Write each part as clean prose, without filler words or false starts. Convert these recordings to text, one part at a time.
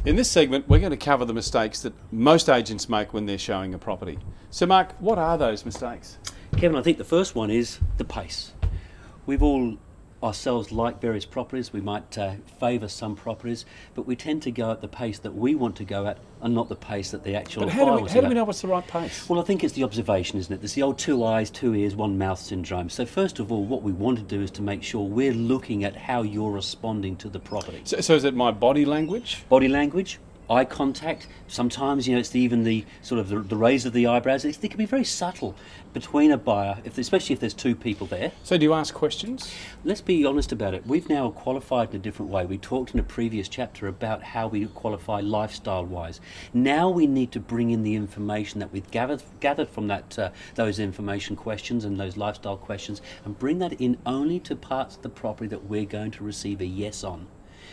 In this segment, we're going to cover the mistakes that most agents make when they're showing a property. So Mark, what are those mistakes? Kevin, I think the first one is the pace. We've all ourselves like various properties. We might favour some properties, but we tend to go at the pace that we want to go at and not the pace that the actual But buyer how wants to do go we at. know what's the right pace? Well, I think it's the observation, isn't it? There's the old 2 eyes, 2 ears, 1 mouth syndrome. So first of all, what we want to do is to make sure we're looking at how you're responding to the property. So is it my body language? Body language, eye contact, sometimes, you know, it's even the sort of the raise of the eyebrows. It can be very subtle between a buyer, especially if there's 2 people there. So do you ask questions? Let's be honest about it. We've now qualified in a different way. We talked in a previous chapter about how we qualify lifestyle-wise. Now we need to bring in the information that we've gathered from that those information questions and those lifestyle questions, and bring that in only to parts of the property that we're going to receive a yes on.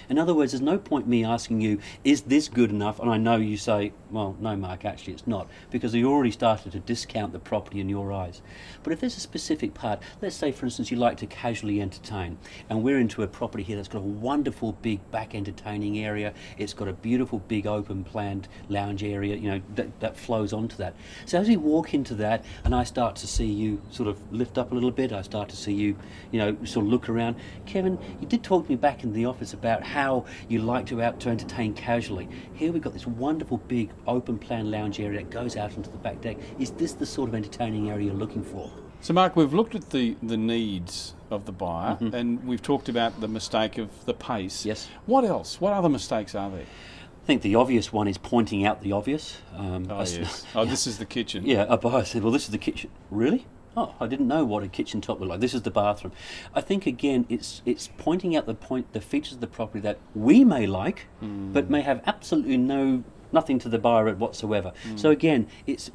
In other words, there's no point me asking you, is this good enough? And I know you say, well, no, Mark, actually it's not, because you already started to discount the property in your eyes. But if there's a specific part, let's say, for instance, you like to casually entertain, and we're into a property here that's got a wonderful big back entertaining area. It's got a beautiful big open planned lounge area, you know, that flows onto that. So as we walk into that, and I start to see you sort of lift up a little bit, I start to see you, you know, sort of look around. Kevin, you did talk to me back in the office about how you like to entertain casually. Here we've got this wonderful big open plan lounge area that goes out into the back deck. Is this the sort of entertaining area you're looking for? So Mark, we've looked at the needs of the buyer, and we've talked about the mistake of the pace. Yes. What else? What other mistakes are there? I think the obvious one is pointing out the obvious. Yes. Oh, this is the kitchen. Yeah, a buyer said, well, this is the kitchen. Really? Oh, I didn't know what a kitchen top looked like. This is the bathroom. I think, again, it's pointing out the features of the property that we may like, but may have absolutely nothing to the buyer whatsoever. So again, it's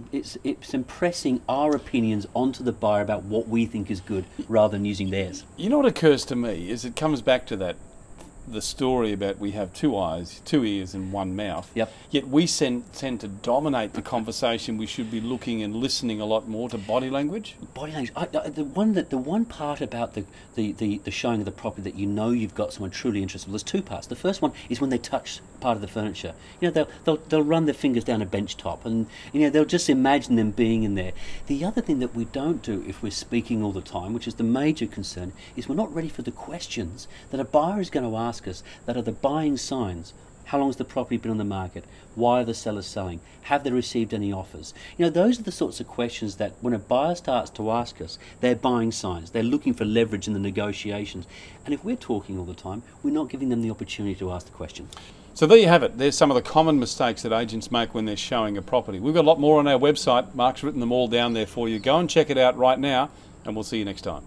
impressing our opinions onto the buyer about what we think is good, rather than using theirs. You know what occurs to me is it comes back to the story about we have 2 eyes, 2 ears and 1 mouth. Yep. Yet we tend to dominate the conversation. We should be looking and listening a lot more to body language. Body language. The one part about the showing of the property that you know you've got someone truly interested. Well, there's 2 parts. The first one is when they touch part of the furniture. You know, they'll run their fingers down a bench top, and you know they'll just imagine them being in there. The other thing that we don't do if we're speaking all the time, which is the major concern, is we're not ready for the questions that a buyer is going to ask us that are the buying signs. How long has the property been on the market? Why are the sellers selling? Have they received any offers? You know, those are the sorts of questions that when a buyer starts to ask us, they're buying signs. They're looking for leverage in the negotiations. And if we're talking all the time, we're not giving them the opportunity to ask the question. So there you have it. There's some of the common mistakes that agents make when they're showing a property. We've got a lot more on our website. Mark's written them all down there for you. Go and check it out right now, and we'll see you next time.